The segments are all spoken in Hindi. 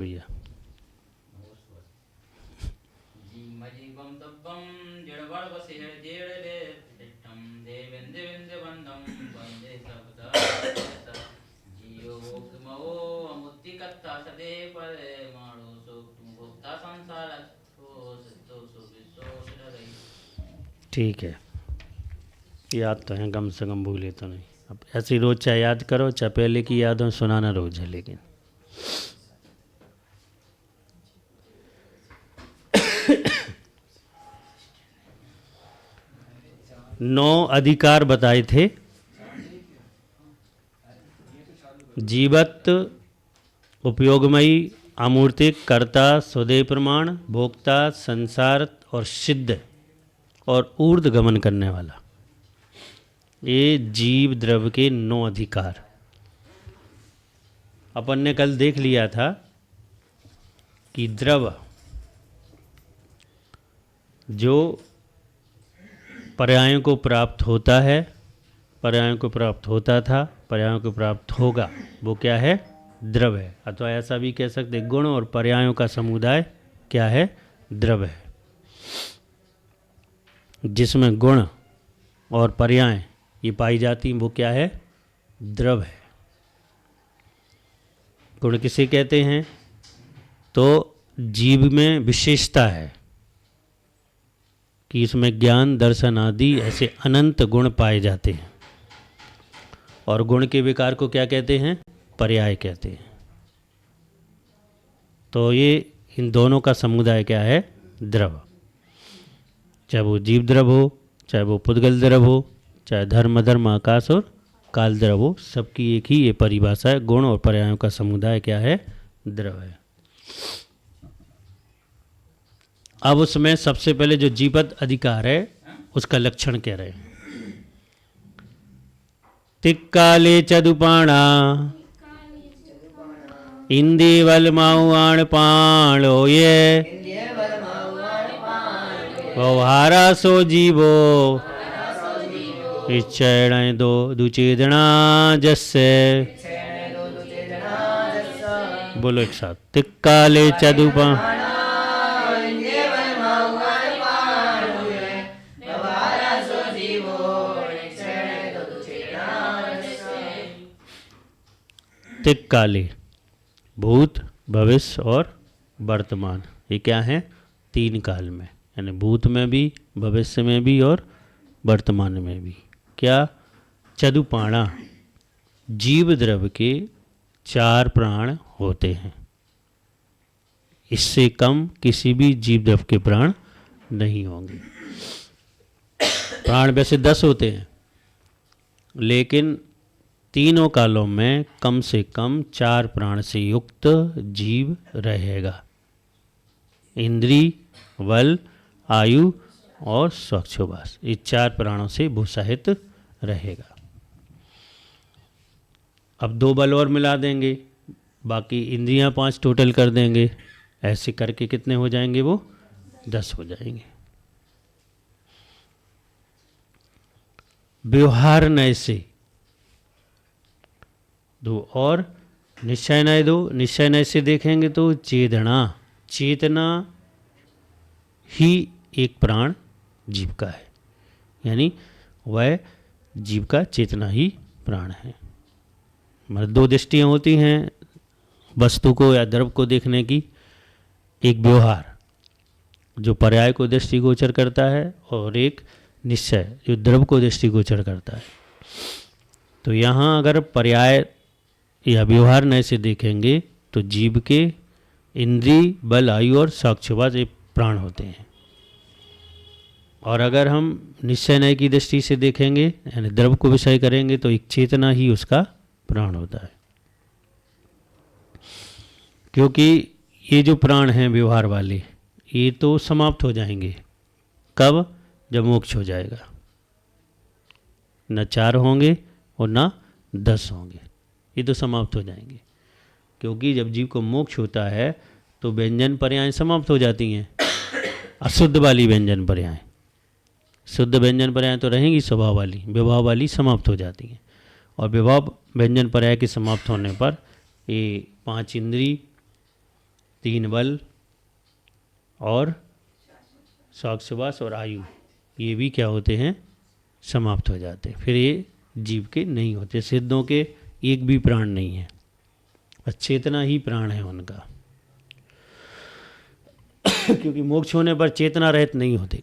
भैया ठीक है, याद तो है, कम से कम भूले तो नहीं। अब ऐसे रोज चाहे याद करो, चाहे पहले की यादों सुनाना रोज है। लेकिन नौ अधिकार बताए थे। जीवत, उपयोगमयी, अमूर्तिक, कर्ता, स्वदेय प्रमाण, भोक्ता, संसार और सिद्ध और ऊर्ध गमन करने वाला, ये जीव द्रव्य के 9 अधिकार। अपन ने कल देख लिया था कि द्रव जो पर्यायों को प्राप्त होता है, पर्यायों को प्राप्त होता था, पर्यायों को प्राप्त होगा, वो क्या है? द्रव है। अथवा ऐसा भी कह सकते, गुण और पर्यायों का समुदाय क्या है? द्रव है। जिसमें गुण और पर्याय ये पाई जाती, वो क्या है? द्रव है। गुण किसे कहते हैं? तो जीव में विशेषता है कि इसमें ज्ञान, दर्शन आदि ऐसे अनंत गुण पाए जाते हैं। और गुण के विकार को क्या कहते हैं? पर्याय कहते हैं। तो ये इन दोनों का समुदाय क्या है? द्रव। चाहे वो जीव द्रव हो, चाहे वो पुद्गल द्रव हो, चाहे धर्म, आकाश और काल द्रव हो, सबकी एक ही ये परिभाषा है। गुण और पर्यायों का समुदाय क्या है? द्रव है। अब उसमें सबसे पहले जो जीवत अधिकार है उसका लक्षण कह रहे हैं। तिक्काले चदुपाणा इंदेवल माउआण पाणो ये व्यवहारा सो जीवो इच्छण दो दुचेदना जस्से। बोलो एक साथ, तिक्काले चदुपाणा तिक्काले, भूत, भविष्य और वर्तमान, ये क्या है? 3 काल में, यानी भूत में भी, भविष्य में भी और वर्तमान में भी। क्या? चदुपाणा, जीव द्रव्य के 4 प्राण होते हैं। इससे कम किसी भी जीव द्रव्य के प्राण नहीं होंगे। प्राण वैसे 10 होते हैं, लेकिन तीनों कालों में कम से कम 4 प्राण से युक्त जीव रहेगा। इंद्री, बल, आयु और स्वच्छवास, ये 4 प्राणों से भूषित रहेगा। अब 2 बल और मिला देंगे, बाकी इंद्रियां 5 टोटल कर देंगे। ऐसे करके कितने हो जाएंगे? वो 10 हो जाएंगे। व्यवहार नय से 2 और निश्चय नय 2। निश्चय नय से देखेंगे तो चेतना, चेतना ही एक प्राण जीव का है, यानी वह जीव का चेतना ही प्राण है। मतलब 2 दृष्टियाँ होती हैं वस्तु को या द्रव्य को देखने की। एक व्यवहार जो पर्याय को दृष्टिगोचर करता है, और एक निश्चय जो द्रव्य को दृष्टिगोचर करता है। तो यहाँ अगर पर्याय या व्यवहार नय से देखेंगे तो जीव के इंद्री, बल, आयु और साक्षवास ये प्राण होते हैं। और अगर हम निश्चय नय की दृष्टि से देखेंगे, यानी द्रव्य को विषय करेंगे, तो एक चेतना ही उसका प्राण होता है। क्योंकि ये जो प्राण हैं व्यवहार वाले, ये तो समाप्त हो जाएंगे। कब? जब मोक्ष हो जाएगा। न 4 होंगे और न 10 होंगे, ये तो समाप्त हो जाएंगे। क्योंकि जब जीव को मोक्ष होता है तो व्यंजन पर्याय समाप्त हो जाती हैं। अशुद्ध वाली व्यंजन पर्याय, शुद्ध व्यंजन पर्याय तो रहेंगी, स्वभाव वाली, विभाव वाली समाप्त हो जाती हैं। और विभाव व्यंजन पर्याय के समाप्त होने पर ये 5 इंद्री, तीन बल और श्वास और आयु, ये भी क्या होते हैं, समाप्त हो जाते हैं। फिर ये जीव के नहीं होते। सिद्धों के एक भी प्राण नहीं है, बस चेतना ही प्राण है उनका। क्योंकि मोक्ष होने पर चेतना रहित नहीं होते।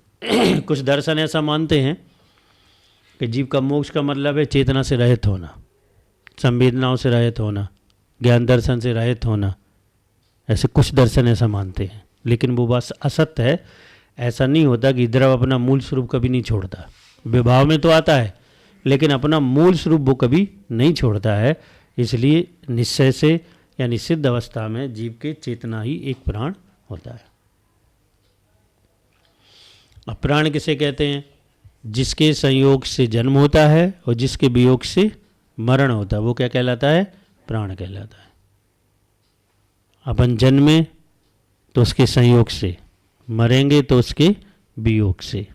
कुछ दर्शन ऐसा मानते हैं कि जीव का मोक्ष का मतलब है चेतना से रहित होना, संवेदनाओं से रहित होना, ज्ञान दर्शन से रहित होना। ऐसे कुछ दर्शन ऐसा मानते हैं, लेकिन वो बात असत्य है। ऐसा नहीं होता कि द्रव अपना मूल स्वरूप कभी नहीं छोड़ता। विभाव में तो आता है, लेकिन अपना मूल स्वरूप वो कभी नहीं छोड़ता है। इसलिए निश्चय से या निषिद्ध अवस्था में जीव के चेतना ही एक प्राण होता है। अप्राण किसे कहते हैं? जिसके संयोग से जन्म होता है और जिसके वियोग से मरण होता है, वो क्या कहलाता है? प्राण कहलाता है। अपन जन्मे तो उसके संयोग से, मरेंगे तो उसके वियोग से।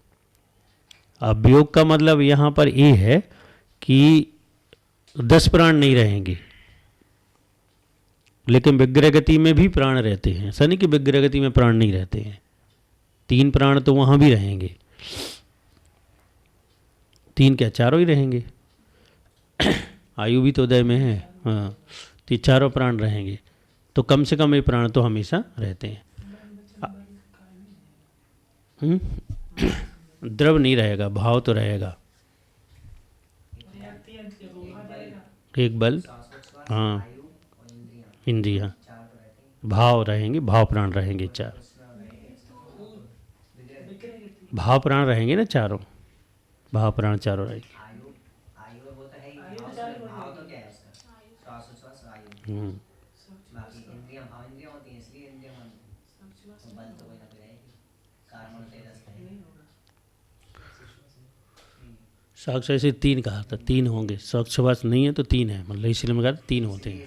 अब वियोग का मतलब यहाँ पर ये है कि 10 प्राण नहीं रहेंगे, लेकिन विग्रह गति में भी प्राण रहते हैं। ऐसा नहीं कि विग्रह गति में प्राण नहीं रहते हैं, 3 प्राण तो वहाँ भी रहेंगे। 3 क्या, चारों ही रहेंगे। आयु भी तो उदय में है, हाँ, तो चारों प्राण रहेंगे। तो कम से कम ये प्राण तो हमेशा रहते हैं। द्रव नहीं रहेगा, भाव तो रहेगा। एक बल, हाँ, इंद्रियाँ, भाव रहेंगे, भाव प्राण रहेंगे 4। भाव प्राण रहेंगे ना चारों, भाव प्राण चारों रहेंगे। साक्ष ऐसे 3 कहा था, 3 होंगे। साक्षवास नहीं है तो 3 है, मतलब इसलिए मैं कहा 3 होते हैं।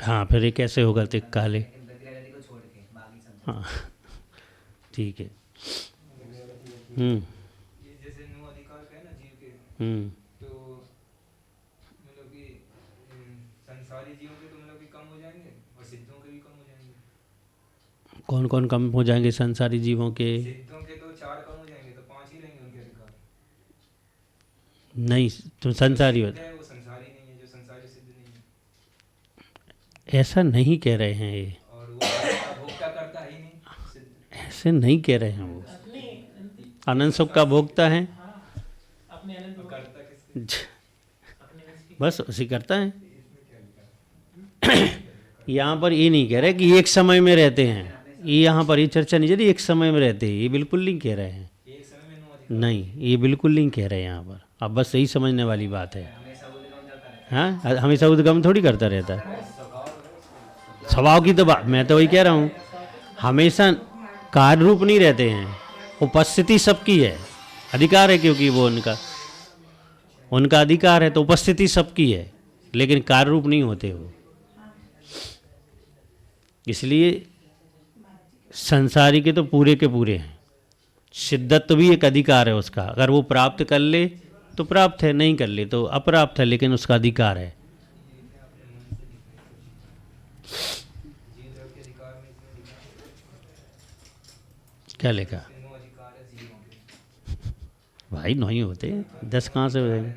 हाँ, फिर ये कैसे होगा तिक काले? हाँ, ठीक है। ये जैसे 9 अधिकार का है ना जीव के, तो मतलब कि संसारी जीवों के तो मतलब कि कम हो जाएंगे और सिद्धों के भी कम हो जाएंगे। कौन कौन कम हो जाएंगे संसारी जीवों के? सिद्धों के तो 4 कम हो जाएंगे, तो 5 ही रहेंगे उनके अधिकार। नहीं, तो संसारी होता है वो संसारी नहीं है, जो संसारी सिद्ध नहीं है, ऐसा नहीं कह रहे हैं ये। और वो भोक्ता करता ही नहीं सिद्ध। ऐसे नहीं कह रहे हैं। वो आनंद सुख का भोगता है, करता किसके? बस उसी करता है। यहाँ पर ये नहीं कह रहे कि एक समय में रहते हैं। ये यहाँ पर ये चर्चा नहीं चली एक समय में रहते हैं, ये बिल्कुल नहीं कह रहे हैं। एक समय में 9 अधिकार नहीं, ये बिल्कुल नहीं कह रहे हैं यहाँ पर। अब बस यही समझने वाली बात है। हाँ, हमेशा उद्गम थोड़ी करता रहता है। स्वभाव की तो बात मैं तो वही कह रहा हूँ, हमेशा कार्य रूप नहीं रहते हैं। उपस्थिति सबकी है, अधिकार है, क्योंकि वो उनका अधिकार है, तो उपस्थिति सबकी है, लेकिन कार्य रूप नहीं होते वो। इसलिए संसारी के तो पूरे के पूरे हैं। सिद्धत्व भी एक अधिकार है उसका, अगर वो प्राप्त कर ले तो प्राप्त है, नहीं कर ले तो अप्राप्त है, लेकिन उसका अधिकार है। क्या लिखा भाई? नहीं होते, 10 कहाँ से हो जाएंगे?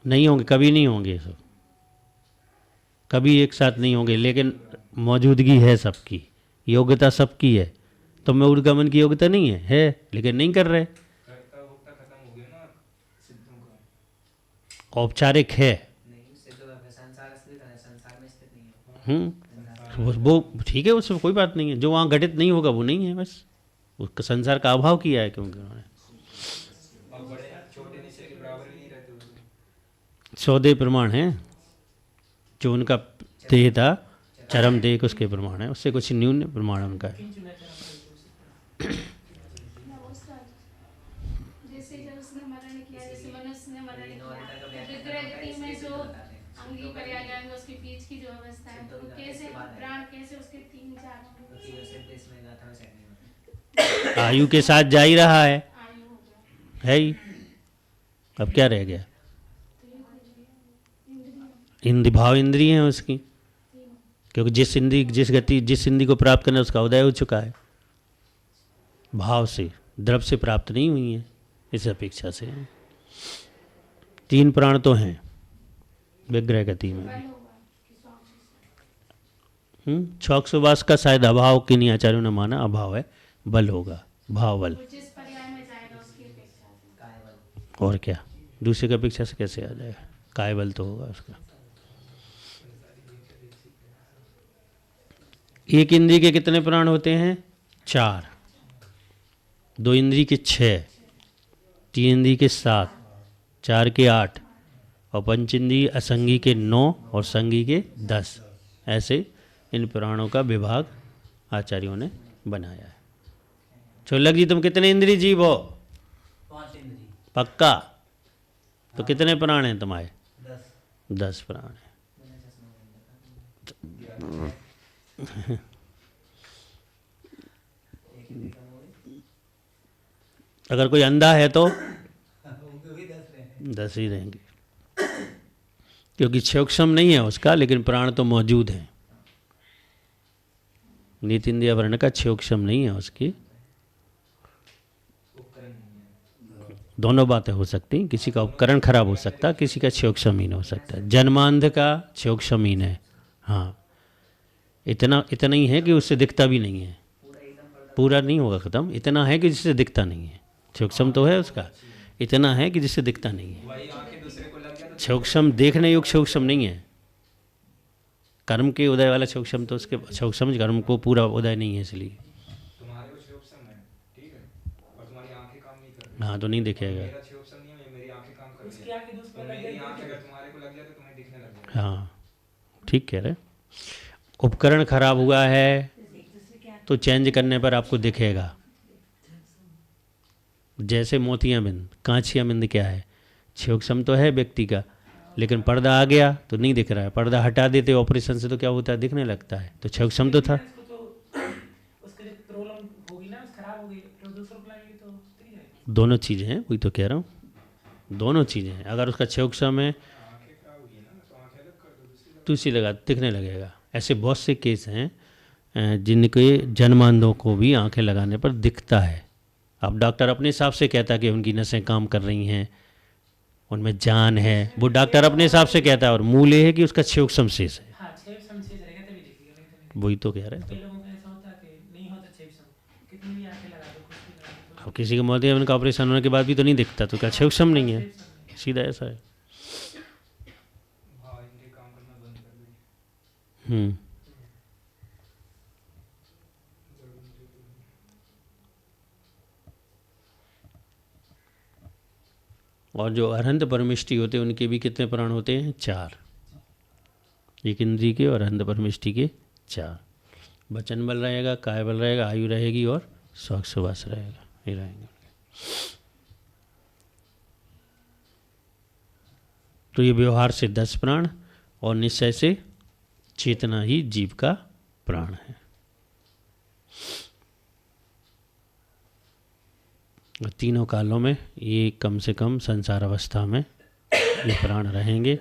नहीं होंगे, कभी नहीं होंगे सब, कभी एक साथ नहीं होंगे, लेकिन मौजूदगी है सबकी, योग्यता सबकी है। तो मैं उद्गमन की योग्यता नहीं है, लेकिन नहीं कर रहे। औपचारिक है। वो ठीक है, उससे कोई बात नहीं है। जो वहाँ घटित नहीं होगा वो नहीं है, बस उसका संसार का अभाव किया है, क्योंकि उन्होंने 100 प्रमाण हैं। जो उनका देह था, चरम देह, उसके प्रमाण है, उससे कुछ न्यून प्रमाण उनका है। आयु के साथ जा ही रहा है ही। अब क्या रह गया? भाव इंद्रिय हैं उसकी, क्योंकि जिस इंद्री को प्राप्त करना है उसका उदय हो चुका है, भाव से, द्रव्य से प्राप्त नहीं हुई है, इस अपेक्षा से। 3 प्राण तो हैं विग्रह गति में भी। छौक सुवास का शायद अभाव किन्हीं आचार्यों ने माना अभाव है, बल होगा, भाव बल। और क्या, दूसरे की अपेक्षा से कैसे आ जाएगा, काय बल तो होगा उसका। एक इंद्री के कितने प्राण होते हैं? 4। 2 इंद्री के 6, 3 इंद्री के 7, 4 के 8 और 5 इंद्री असंगी के 9 और संगी के 10। ऐसे इन प्राणों का विभाग आचार्यों ने बनाया है। छोलक जी, तुम कितने इंद्री जीव हो? 5 इंद्री। पक्का? तो कितने प्राण हैं तुम्हारे? 10 प्राण हैं। अगर कोई अंधा है तो 10 ही रहेंगे, क्योंकि सूक्ष्म नहीं है उसका, लेकिन प्राण तो मौजूद हैं। नीति इंद्रिय वर्ण का सूक्ष्म नहीं है उसकी। दोनों बातें हो सकती, किसी का उपकरण खराब हो सकता, किसी का सूक्ष्महीन हो सकता है। जन्मांध का सूक्ष्महीन है, हाँ, इतना ही है कि उससे दिखता भी नहीं है, पूरा नहीं होगा खत्म, इतना है कि जिससे दिखता नहीं है। सूक्ष्म तो है उसका, इतना है कि जिससे दिखता नहीं है। सूक्ष्म देखने योग्य सूक्ष्म नहीं है। कर्म के उदय वाला सूक्ष्म तो उसके सूक्ष्म कर्म को पूरा उदय नहीं है, इसलिए तुम्हारे को सूक्ष्म है, ठीक है, और तुम्हारी आंखें काम नहीं कर रही। हाँ, तो नहीं दिखेगा। मेरा सूक्ष्म नहीं है, मेरी आंखें काम कर रही हैं। तो मेरी आंखें अगर तुम्हारे को लग जाए तो तुम्हें दिखने लग जाएगा। हाँ, ठीक कह रहे। उपकरण खराब हुआ है तो चेंज करने पर आपको दिखेगा। जैसे मोतियाबिंद, कांचियाबिंद क्या है? सूक्ष्म तो है व्यक्ति का, लेकिन पर्दा आ गया तो नहीं दिख रहा है। पर्दा हटा देते ऑपरेशन से तो क्या होता है? दिखने लगता है। तो सूक्ष्म तो था। दोनों चीज़ें हैं, वही तो कह रहा हूँ, दोनों चीज़ें हैं। अगर उसका सूक्ष्म है तो इसी लगा दिखने लगेगा। ऐसे बहुत से केस हैं जिनके जन्मांधों को भी आंखें लगाने पर दिखता है। अब डॉक्टर अपने हिसाब से कहता है कि उनकी नसें काम कर रही हैं, उनमें जान है, वो डॉक्टर अपने हिसाब से कहता है, और मूल ये है कि उसका सूक्ष्म शेष है। वही तो कह रहे हैं। अब किसी के मोतियाबिंद का ऑपरेशन होने के बाद भी तो नहीं दिखता, तो क्या सूक्ष्म नहीं है? सीधा ऐसा है। और जो अरहंत परमिष्टि होते हैं उनके भी कितने प्राण होते हैं? 4। एक इंद्री के और अरहंत परमिष्टि के 4। वचन बल रहेगा, काय बल रहेगा, आयु रहेगी और शौक सुवास रहेगा, ये रहेंगे। तो ये व्यवहार से 10 प्राण और निश्चय से चेतना ही जीव का प्राण है। तीनों कालों में ये कम से कम संसार अवस्था में ये प्राण रहेंगे।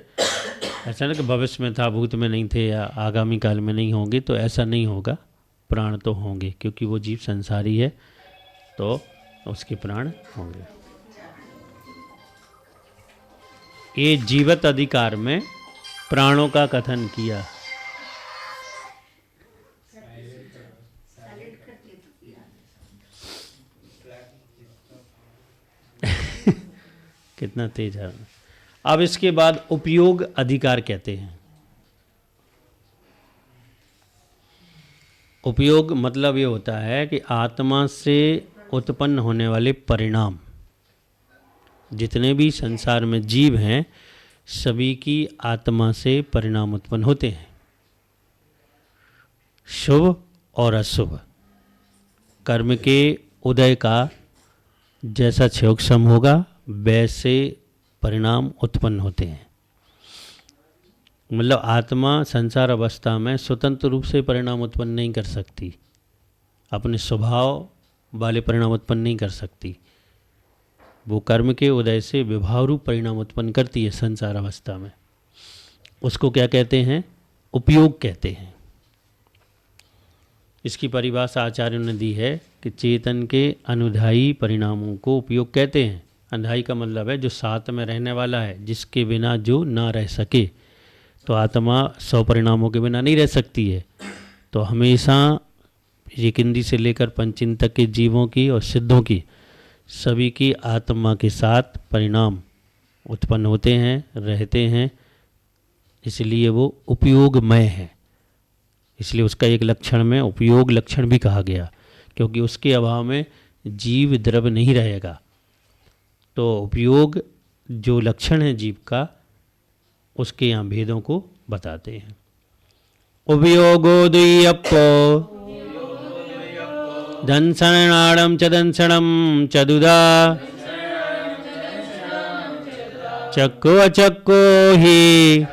ऐसा नहीं कि भविष्य में था, भूत में नहीं थे, या आगामी काल में नहीं होंगे, तो ऐसा नहीं होगा। प्राण तो होंगे, क्योंकि वो जीव संसारी है, तो उसके प्राण होंगे। ये जीवत अधिकार में प्राणों का कथन किया। कितना तेज है। अब इसके बाद उपयोग अधिकार कहते हैं। उपयोग मतलब ये होता है कि आत्मा से उत्पन्न होने वाले परिणाम, जितने भी संसार में जीव हैं, सभी की आत्मा से परिणाम उत्पन्न होते हैं। शुभ और अशुभ कर्म के उदय का जैसा सूक्ष्म होगा, वैसे परिणाम उत्पन्न होते हैं। मतलब आत्मा संसार अवस्था में स्वतंत्र रूप से परिणाम उत्पन्न नहीं कर सकती, अपने स्वभाव वाले परिणाम उत्पन्न नहीं कर सकती। वो कर्म के उदय से विभाव रूप परिणाम उत्पन्न करती है संसार अवस्था में। उसको क्या कहते हैं? उपयोग कहते हैं। इसकी परिभाषा आचार्यों ने दी है कि चेतन के अनुधायी परिणामों को उपयोग कहते हैं। अनुधायी का मतलब है जो साथ में रहने वाला है, जिसके बिना जो ना रह सके। तो आत्मा 100 परिणामों के बिना नहीं रह सकती है। तो हमेशा एक इंद्री से लेकर पंचीन तक के जीवों की और सिद्धों की, सभी की आत्मा के साथ परिणाम उत्पन्न होते हैं, रहते हैं, इसलिए वो उपयोगमय है। इसलिए उसका एक लक्षण में उपयोग लक्षण भी कहा गया, क्योंकि उसके अभाव में जीव द्रव नहीं रहेगा। तो उपयोग जो लक्षण है जीव का, उसके यहाँ भेदों को बताते हैं। उपयोगो द्वियप्पो दंसनाड़म च दंसणम च दुदा चक्को अचक्को ही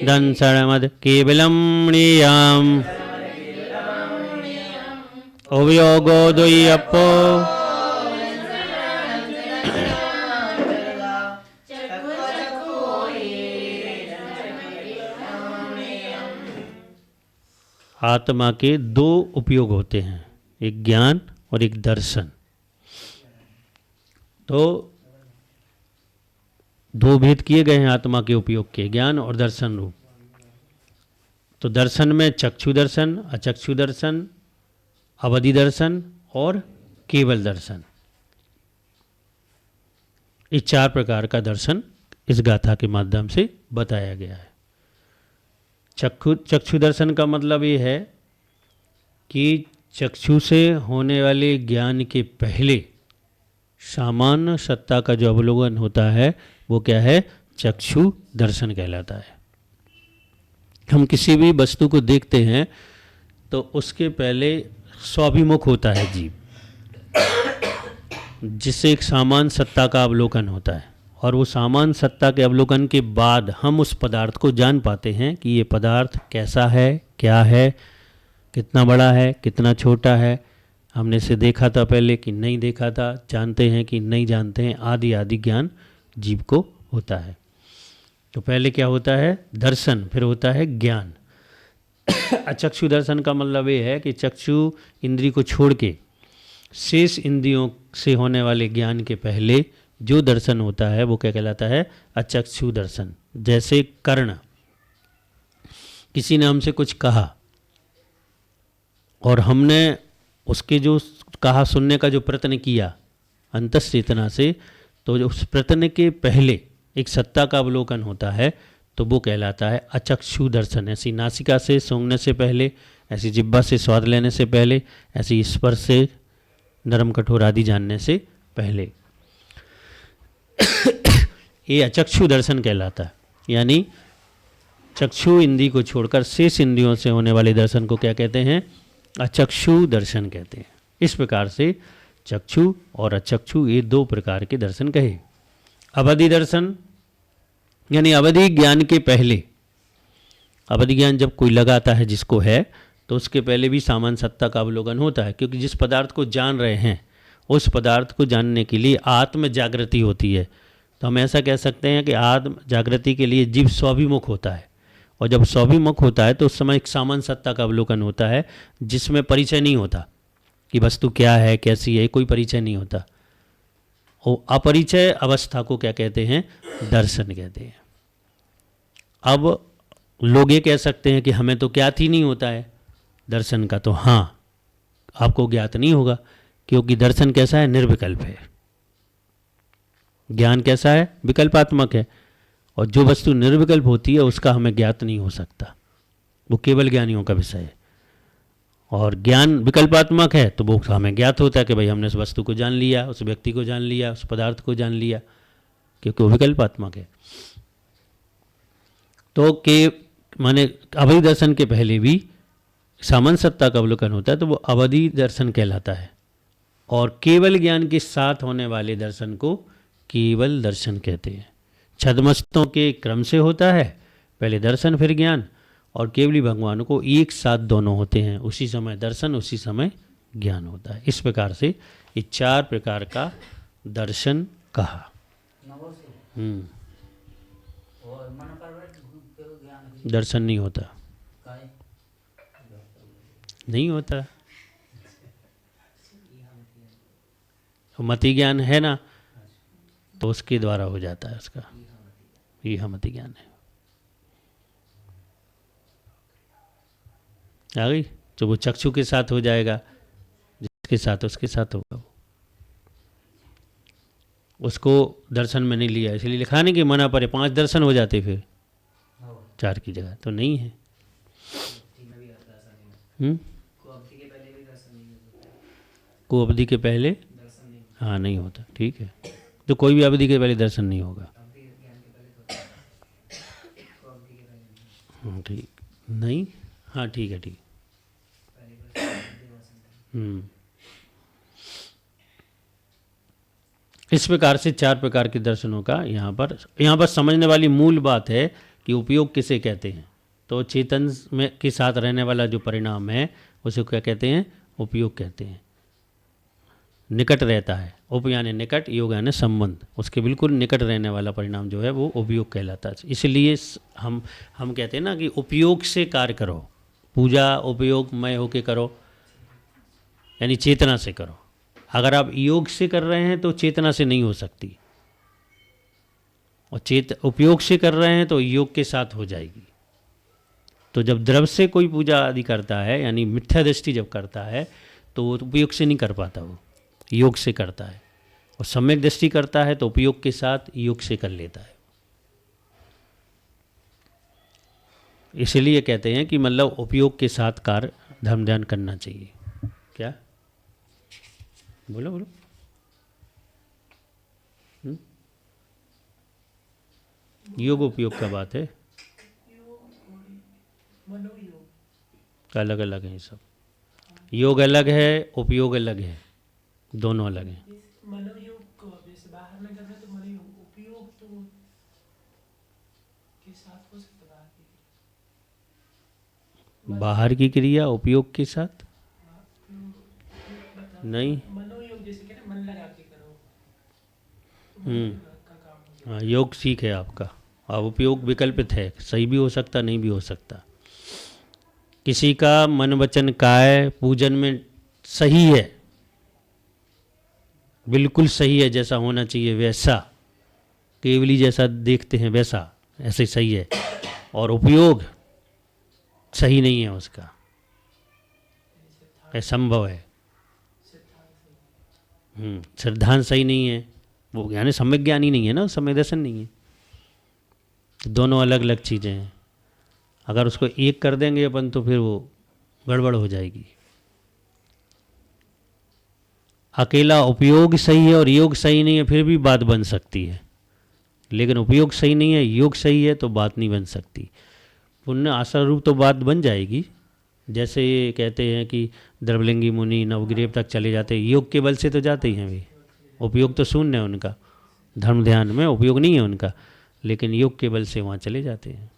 दंसणमद केवलम नियम उपयोगो द्वियप्पो आत्मा के 2 उपयोग होते हैं, एक ज्ञान और एक दर्शन। तो 2 भेद किए गए हैं आत्मा के उपयोग के, ज्ञान और दर्शन रूप। तो दर्शन में चक्षु दर्शन, अचक्षु दर्शन, अवधि दर्शन और केवल दर्शन, इस 4 प्रकार का दर्शन इस गाथा के माध्यम से बताया गया है। चक्षु दर्शन का मतलब ये है कि चक्षु से होने वाले ज्ञान के पहले सामान्य सत्ता का जो अवलोकन होता है वो क्या है? चक्षु दर्शन कहलाता है। हम किसी भी वस्तु को देखते हैं तो उसके पहले स्वाभिमुख होता है जीव, जिससे एक सामान्य सत्ता का अवलोकन होता है, और वो सामान्य सत्ता के अवलोकन के बाद हम उस पदार्थ को जान पाते हैं कि ये पदार्थ कैसा है, क्या है, कितना बड़ा है, कितना छोटा है, हमने इसे देखा था पहले कि नहीं देखा था, जानते हैं कि नहीं जानते हैं, आदि आदि ज्ञान जीव को होता है। तो पहले क्या होता है? दर्शन, फिर होता है ज्ञान। अचक्षु दर्शन का मतलब ये है कि चक्षु इंद्री को छोड़ के शेष इंद्रियों से होने वाले ज्ञान के पहले जो दर्शन होता है वो क्या कहलाता है? अचक्षु दर्शन। जैसे कर्ण, किसी ने हमसे कुछ कहा और हमने उसके जो कहा सुनने का जो प्रयत्न किया अंतश्चेतना से, तो जो उस प्रयत्न के पहले एक सत्ता का अवलोकन होता है, तो वो कहलाता है अचक्षु दर्शन। ऐसी नासिका से सूंघने से पहले, ऐसी जिह्वा से स्वाद लेने से पहले, ऐसी स्पर्श से नरम कठोर आदि जानने से पहले, ये अचक्षु दर्शन कहलाता है। यानी चक्षु इंद्री को छोड़कर शेष इंद्रियों से होने वाले दर्शन को क्या कहते हैं? अचक्षु दर्शन कहते हैं। इस प्रकार से चक्षु और अचक्षु ये 2 प्रकार के दर्शन कहे। अवधि दर्शन यानी अवधि ज्ञान के पहले, अवधि ज्ञान जब कोई लगाता है जिसको है, तो उसके पहले भी सामान्य सत्ता का अवलोकन होता है, क्योंकि जिस पदार्थ को जान रहे हैं उस पदार्थ को जानने के लिए आत्म जागृति होती है। तो हम ऐसा कह सकते हैं कि आत्म जागृति के लिए जीव स्वाभिमुख होता है, और जब स्वाभिमुख होता है तो उस समय एक सामान्य सत्ता का अवलोकन होता है, जिसमें परिचय नहीं होता कि वस्तु क्या है, कैसी है, कोई परिचय नहीं होता। और अपरिचय अवस्था को क्या कहते हैं? दर्शन कहते हैं। अब लोग ये कह सकते हैं कि हमें तो ज्ञात ही नहीं होता है दर्शन का। तो हाँ, आपको ज्ञात नहीं होगा, क्योंकि दर्शन कैसा है? निर्विकल्प है। ज्ञान कैसा है? विकल्पात्मक है। और जो वस्तु निर्विकल्प होती है उसका हमें ज्ञात नहीं हो सकता, वो केवल ज्ञानियों का विषय है। और ज्ञान विकल्पात्मक है तो वो हमें ज्ञात होता है कि भाई हमने उस वस्तु को जान लिया, उस व्यक्ति को जान लिया, उस पदार्थ को जान लिया, क्योंकि वो विकल्पात्मक है। तो के माने अवधि दर्शन के पहले भी सामान्य सत्ता का अवलोकन होता है, तो वो अवधि दर्शन कहलाता है। और केवल ज्ञान के साथ होने वाले दर्शन को केवल दर्शन कहते हैं। छद्मस्तों के क्रम से होता है, पहले दर्शन फिर ज्ञान, और केवली भगवान को एक साथ दोनों होते हैं, उसी समय दर्शन उसी समय ज्ञान होता है। इस प्रकार से ये 4 प्रकार का दर्शन कहा। दर्शन नहीं होता, नहीं होता। मति ज्ञान है ना, तो उसके द्वारा हो जाता है उसका, ये मति ज्ञान है। आ गई? तो वो चक्षु के साथ हो जाएगा, जिसके साथ उसके साथ होगा वो। उसको दर्शन में नहीं लिया, इसलिए लिखा नहीं कि मना पड़े 5 दर्शन हो जाते, फिर 4 की जगह तो नहीं है। को अवधि के पहले हाँ नहीं होता, ठीक है। तो कोई भी अवधि के पहले दर्शन नहीं होगा। ठीक नहीं, हाँ ठीक है, ठीक। इस प्रकार से 4 प्रकार के दर्शनों का यहाँ पर समझने वाली मूल बात है कि उपयोग किसे कहते हैं। तो चेतन में के साथ रहने वाला जो परिणाम है उसे क्या कहते हैं? उपयोग कहते हैं। निकट रहता है, उप यानी निकट, योग यानी संबंध, उसके बिल्कुल निकट रहने वाला परिणाम जो है वो उपयोग कहलाता है। इसलिए हम कहते हैं ना कि उपयोग से कार्य करो, पूजा उपयोगमय होके करो, यानी चेतना से करो। अगर आप योग से कर रहे हैं तो चेतना से नहीं हो सकती, और उपयोग से कर रहे हैं तो योग के साथ हो जाएगी। तो जब द्रव्य से कोई पूजा आदि करता है, यानी मिथ्या दृष्टि जब करता है, तो वो उपयोग से नहीं कर पाता, वो योग से करता है। और सम्यक दृष्टि करता है तो उपयोग के साथ योग से कर लेता है। इसलिए कहते हैं कि मतलब उपयोग के साथ कार्य धर्म ध्यान करना चाहिए। क्या बोलो बोलो? योग उपयोग का बात है, अलग अलग है ये सब। योग अलग है, उपयोग अलग है, दोनों अलग हैं। मनोयोग को जैसे बाहर में कर रहे तो मनोयोग, उपयोग तो के साथ हो सकता है। बाहर की क्रिया उपयोग के साथ नहीं। मनोयोग जैसे कहते हैं मन लगा के करो, का काम हो। हाँ, योग ठीक है आपका, अब उपयोग विकल्पित है, सही भी हो सकता नहीं भी हो सकता। किसी का मन वचन काय पूजन में सही है, बिल्कुल सही है, जैसा होना चाहिए वैसा, केवली जैसा देखते हैं वैसा, ऐसे सही है, और उपयोग सही नहीं है उसका, असंभव है। सिद्धांत सही नहीं है, वो यानी सम्यक ज्ञान ही नहीं है ना, सम्यक दर्शन नहीं है। दोनों अलग अलग चीज़ें हैं। अगर उसको एक कर देंगे अपन तो फिर वो गड़बड़ हो जाएगी। अकेला उपयोग सही है और योग सही नहीं है फिर भी बात बन सकती है, लेकिन उपयोग सही नहीं है, योग सही है तो बात नहीं बन सकती। पुण्य आशा रूप तो बात बन जाएगी। जैसे ये कहते हैं कि द्रवलिंगी मुनि नवग्रीव तक चले जाते हैं, योग के बल से तो जाते ही हैं वे, उपयोग तो शून्य है उनका, धर्म ध्यान में उपयोग नहीं है उनका, लेकिन योग के बल से वहाँ चले जाते हैं।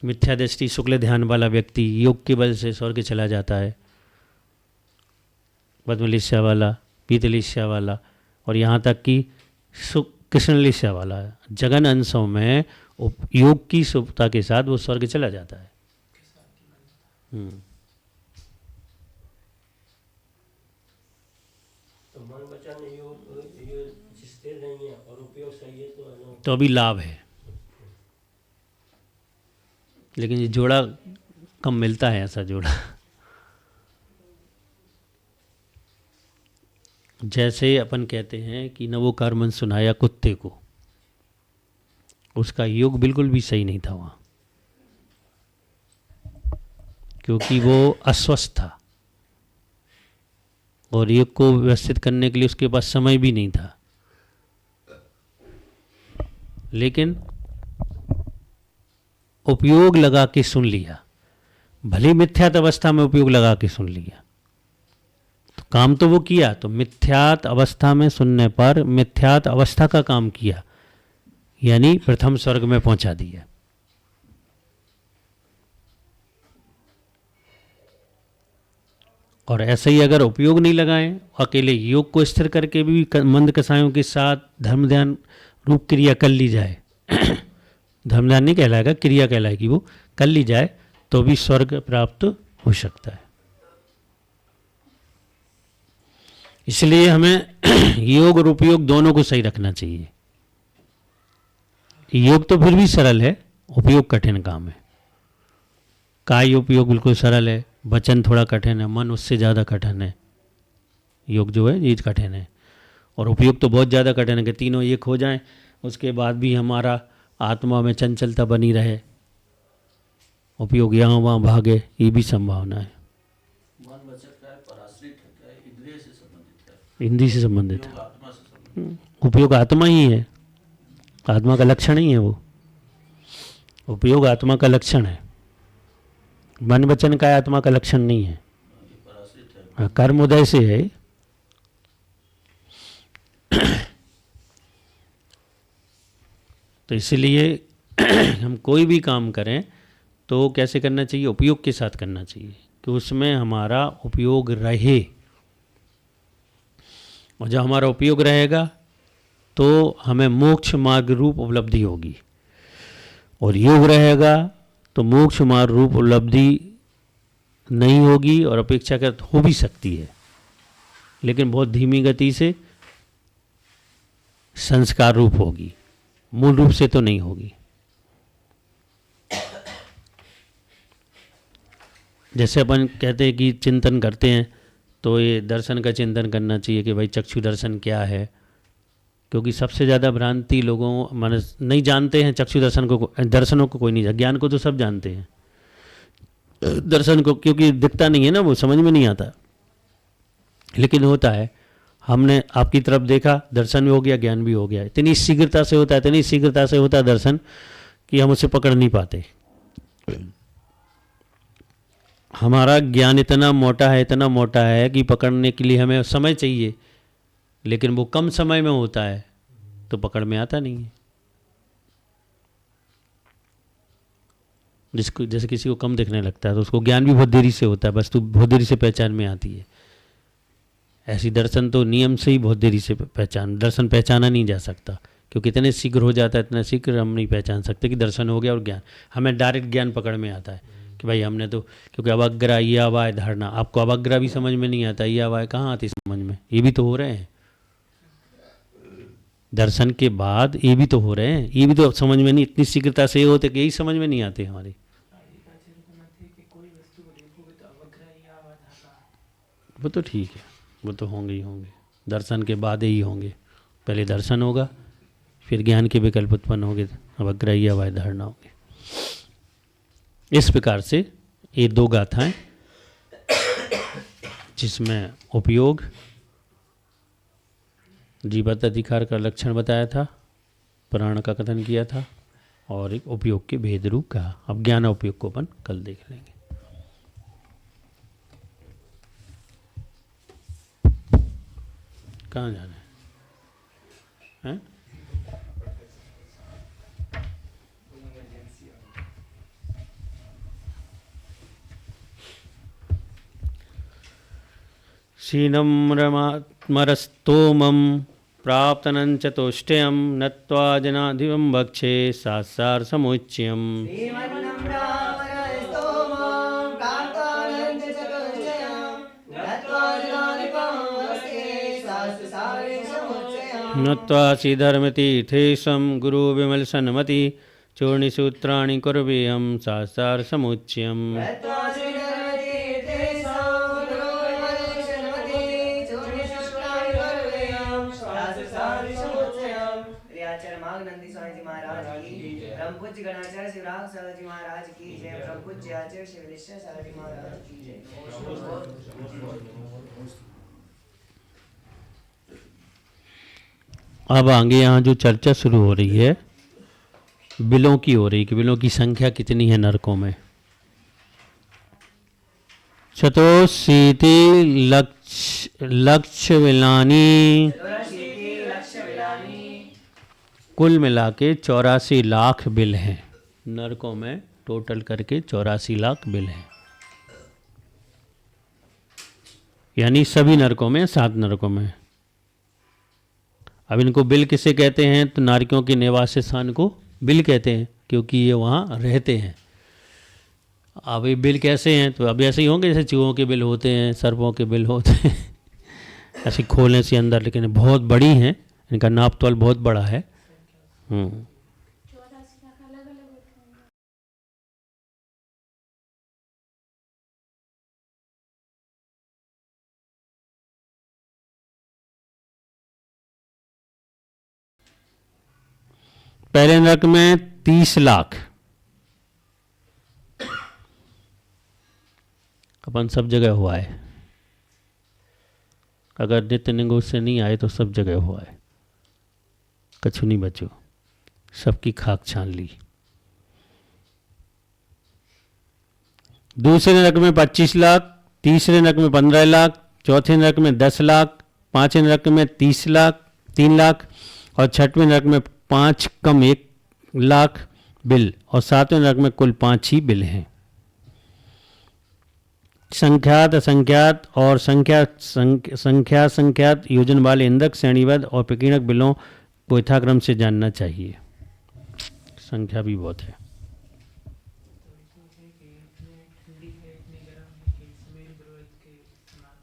मिथ्या दृष्टि शुक्ल ध्यान वाला व्यक्ति योग के बल से स्वर्ग चला जाता है, पद्मलिस्या वाला, पीतलिस्या वाला, और यहाँ तक कि कृष्णलिस्या वाला, जगन अंशों में योग की शुभता के साथ वो स्वर्ग चला जाता है। तो मन वचन योग स्थिर नहीं है और उपयोग सही है तो अभी लाभ है, लेकिन ये जोड़ा कम मिलता है, ऐसा जोड़ा। जैसे अपन कहते हैं कि नवोकार मन सुनाया कुत्ते को, उसका योग बिल्कुल भी सही नहीं था वहाँ, क्योंकि वो अस्वस्थ था और योग को व्यवस्थित करने के लिए उसके पास समय भी नहीं था। लेकिन उपयोग लगा के सुन लिया, भले मिथ्यात अवस्था में उपयोग लगा के सुन लिया, तो काम तो वो किया। तो मिथ्यात अवस्था में सुनने पर मिथ्यात अवस्था का काम किया, यानी प्रथम स्वर्ग में पहुंचा दिया। और ऐसे ही अगर उपयोग नहीं लगाएं, अकेले योग को स्थिर करके भी मंद कसायों के साथ धर्म ध्यान रूप क्रिया कर ली जाए धर्मध्यान नहीं कहलाएगा, क्रिया कहलाएगी। वो कर ली जाए तो भी स्वर्ग प्राप्त हो सकता है। इसलिए हमें योग और उपयोग दोनों को सही रखना चाहिए। योग तो फिर भी सरल है, उपयोग कठिन काम है। काय उपयोग बिल्कुल सरल है, वचन थोड़ा कठिन है, मन उससे ज़्यादा कठिन है। योग जो है ये कठिन है, और उपयोग तो बहुत ज़्यादा कठिन है कि तीनों एक हो जाएं, उसके बाद भी हमारा आत्मा में चंचलता बनी रहे, उपयोग यहाँ वहाँ भागे, ये भी संभावना है। मन वचन का है, पराश्रित है, इंद्रिय से संबंधित है, इंद्रिय से संबंधित योग है। आत्मा से संबंधित उपयोग आत्मा ही है, आत्मा का लक्षण ही है वो। उपयोग आत्मा का लक्षण है, मन वचन का आत्मा का लक्षण नहीं है। है, ये पराश्रित है। हाँ, कर्म उदय से है। तो इसलिए हम कोई भी काम करें तो कैसे करना चाहिए, उपयोग के साथ करना चाहिए कि उसमें हमारा उपयोग रहे। और जब हमारा उपयोग रहेगा तो हमें मोक्ष मार्ग रूप उपलब्धि होगी, और योग रहेगा तो मोक्ष मार्ग रूप उपलब्धि नहीं होगी, और अपेक्षाकृत हो भी सकती है लेकिन बहुत धीमी गति से संस्कार रूप होगी, मूल रूप से तो नहीं होगी। जैसे अपन कहते हैं कि चिंतन करते हैं तो ये दर्शन का चिंतन करना चाहिए कि भाई चक्षु दर्शन क्या है, क्योंकि सबसे ज़्यादा भ्रांति लोगों माने नहीं जानते हैं चक्षु दर्शन को, दर्शनों को कोई नहीं, ज्ञान को तो सब जानते हैं, दर्शन को क्योंकि दिखता नहीं है ना, वो समझ में नहीं आता। लेकिन होता है, हमने आपकी तरफ देखा, दर्शन भी हो गया, ज्ञान भी हो गया। इतनी शीघ्रता से होता है, इतनी शीघ्रता से होता है दर्शन कि हम उसे पकड़ नहीं पाते। हमारा ज्ञान इतना मोटा है, इतना मोटा है कि पकड़ने के लिए हमें समय चाहिए, लेकिन वो कम समय में होता है तो पकड़ में आता नहीं है। जिसको जैसे किसी को कम दिखने लगता है तो उसको ज्ञान भी बहुत देरी से होता है, वस्तु बहुत देरी से पहचान में आती है। ऐसी दर्शन तो नियम से ही बहुत देरी से दर्शन पहचाना नहीं जा सकता, क्योंकि इतने शीघ्र हो जाता है, इतना शीघ्र हम नहीं पहचान सकते कि दर्शन हो गया और ज्ञान। हमें डायरेक्ट ज्ञान पकड़ में आता है कि भाई हमने तो, क्योंकि अवग्रह ये अवाय धारणा, आपको अवग्रह भी समझ में नहीं आता, ये अवाय कहाँ आती समझ में, ये भी तो हो रहे हैं दर्शन के बाद, ये भी तो हो रहे हैं, ये भी तो समझ में नहीं, इतनी शीघ्रता से होते कि यही समझ में नहीं आते हमारे। वो तो ठीक है, वो तो होंगे ही होंगे, दर्शन के बाद ही होंगे। पहले दर्शन होगा, फिर ज्ञान के विकल्प उत्पन्न होंगे, अवग्रह अवाय धारणा होंगे। इस प्रकार से ये दो गाथाएं जिसमें उपयोग जीवत अधिकार का लक्षण बताया था, प्राण का कथन किया था, और एक उपयोग के भेद रूप कहा। अब ज्ञान उपयोग को अपन कल देख लेंगे। कहाँ जाना है, हैं? क्षीणमरस्तोमं प्राप्तनं चतुष्टयं नत्वा जनाधिपं भक्षे सात्सार समुच्यम्। नत्वा श्रीधर्मतीर्थेशं गुरु विमल सन्मति चूर्णिसूत्राणि कुर्वेयं सात्सार समुच्यम्। नंदी स्वामी जी महाराज की, परम पूज्य गणाचार्य शिवराज सागर जी महाराज की जय, परम पूज्य आचार्य शिव विश्व सागर जी महाराज की जय। अब आगे यहाँ जो चर्चा शुरू हो रही है बिलों की हो रही है कि बिलों की संख्या कितनी है नरकों में। चतुशीति लक्ष्य विलानी, कुल मिला के 84 लाख बिल हैं नरकों में, टोटल करके 84 लाख बिल हैं। यानी सभी नरकों में, 7 नरकों में। अब इनको बिल किसे कहते हैं, तो नारकियों के निवास स्थान को बिल कहते हैं। क्योंकि ये वहाँ रहते हैं। अब ये बिल कैसे हैं, तो अब ऐसे ही होंगे जैसे चूहों के बिल होते हैं, सर्पों के बिल होते हैं ऐसे खोलने से अंदर, लेकिन ये बहुत बड़ी हैं, इनका नाप तोल बहुत बड़ा है। पहले नरक में 30 लाख, अपन सब जगह हुआ है। अगर नित्य निंगोज से नहीं आए तो सब जगह हुआ है, कछु नहीं बचो, सबकी खाक छान ली। दूसरे नरक में 25 लाख, तीसरे नरक में 15 लाख, चौथे नरक में 10 लाख, पांचवें नरक में 30 लाख 3 लाख, और छठवें नरक में 5 कम 1 लाख बिल, और सातवें नरक में कुल 5 ही बिल हैं। संख्यात, असंख्यात और संख्यात योजन वाले इंदक, श्रेणीबद्ध और प्रकीर्णक बिलों को यथाक्रम से जानना चाहिए। संख्या भी बहुत है। ठंडी है, इतनी गर्म है कि समीर पर्वत के समान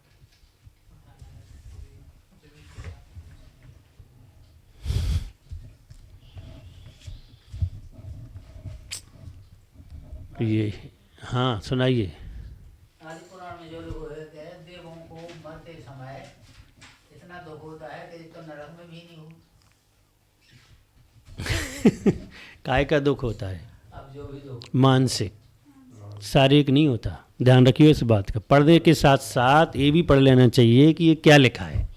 ये हाँ सुनाइए। आदि पुराण में जो देखो है कि देवों को मरते समय इतना दुख होता है कि तो नरक में भी नहीं हो। काय का दुख होता है? अब जो भी दुख मानसिक, शारीरिक नहीं होता। ध्यान रखिए इस बात का। पढ़ने के साथ साथ ये भी पढ़ लेना चाहिए कि ये क्या लिखा है।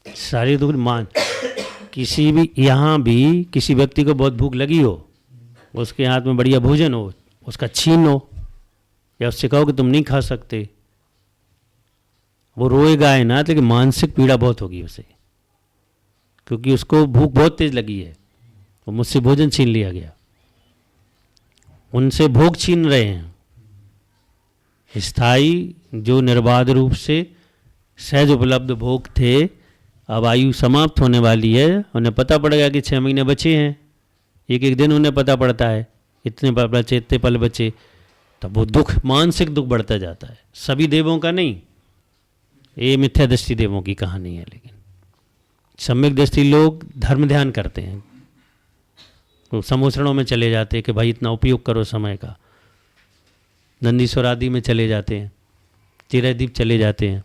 शारीरिक दुख मान, किसी भी यहाँ भी किसी व्यक्ति को बहुत भूख लगी हो, उसके हाथ में बढ़िया भोजन हो, उसका छीन हो या उससे कहो कि तुम नहीं खा सकते, वो रोएगा है ना, लेकिन मानसिक पीड़ा बहुत होगी उसे, क्योंकि उसको भूख बहुत तेज लगी है, वो मुझसे भोजन छीन लिया गया, उनसे भोग छीन रहे हैं। स्थायी जो निर्बाध रूप से सहज उपलब्ध भोग थे, अब आयु समाप्त होने वाली है, उन्हें पता पड़ गया कि 6 महीने बचे हैं, एक एक दिन उन्हें पता पड़ता है इतने पल बचे, इतने पल बचे, तब वो दुख, मानसिक दुख बढ़ता जाता है। सभी देवों का नहीं, ये मिथ्या दृष्टि देवों की कहानी है, लेकिन सम्यक दृष्टि लोग धर्म ध्यान करते हैं, वो समोसरणों में चले जाते हैं कि भाई इतना उपयोग करो समय का, नंदीश्वर आदि में चले जाते हैं, चिरदीप चले जाते हैं,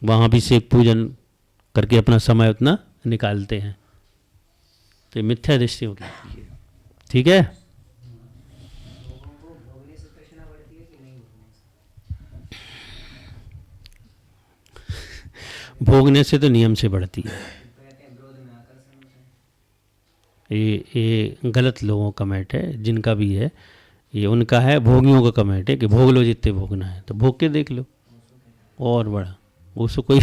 वहाँ भी सेक पूजन करके अपना समय उतना निकालते हैं। तो मिथ्या दृष्टि होगी, ठीक है। लोगों को भोगने से तृष्णा बढ़ती है कि नहीं भोगने से? भोगने से तो नियम से बढ़ती है। कहते हैं विरोध में आकर्षण होता है। ये गलत लोगों का कमेंट है, जिनका भी है ये उनका है, भोगियों का कमेंट है कि भोग लो जितने भोगना है, तो भोग के देख लो और बड़ा, उसको कोई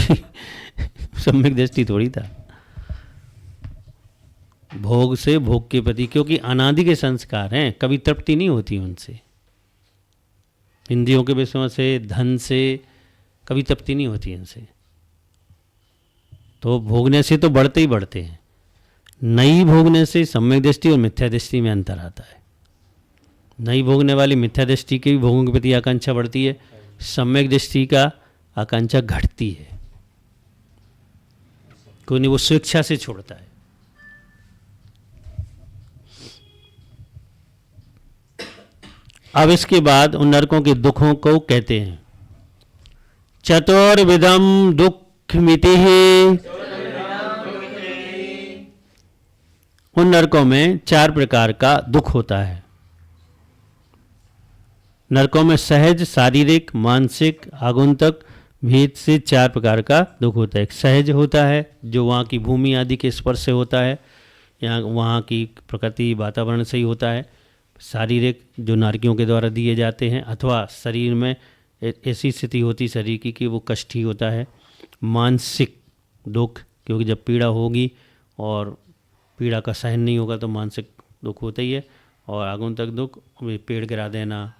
सम्यक दृष्टि थोड़ी था। भोग से भोग के प्रति, क्योंकि अनादि के संस्कार हैं, कभी तृप्ति नहीं होती उनसे, इंद्रियों के विषयों से, धन से कभी तृप्ति नहीं होती इनसे, तो भोगने से तो बढ़ते ही बढ़ते हैं। नई भोगने से सम्यक दृष्टि और मिथ्या दृष्टि में अंतर आता है। नई भोगने वाली मिथ्या दृष्टि की भोगों के प्रति आकांक्षा बढ़ती है, सम्यक दृष्टि का आकांक्षा घटती है, कोई नहीं, वो स्वेच्छा से छोड़ता है। अब इसके बाद उन नरकों के दुखों को कहते हैं चतुर्विधम दुख मिति ही। उन नरकों में 4 प्रकार का दुख होता है। नरकों में सहज, शारीरिक, मानसिक, आगंतुक भेद से 4 प्रकार का दुख होता है। एक सहज होता है जो वहाँ की भूमि आदि के स्पर्श से होता है, यहाँ वहाँ की प्रकृति वातावरण से ही होता है। शारीरिक जो नारकियों के द्वारा दिए जाते हैं, अथवा शरीर में ऐसी स्थिति होती शरीर की कि वो कष्ट ही होता है। मानसिक दुख, क्योंकि जब पीड़ा होगी और पीड़ा का सहन नहीं होगा तो मानसिक दुख होता ही है। और आगंतुक दुख, पेड़ गिरा देना,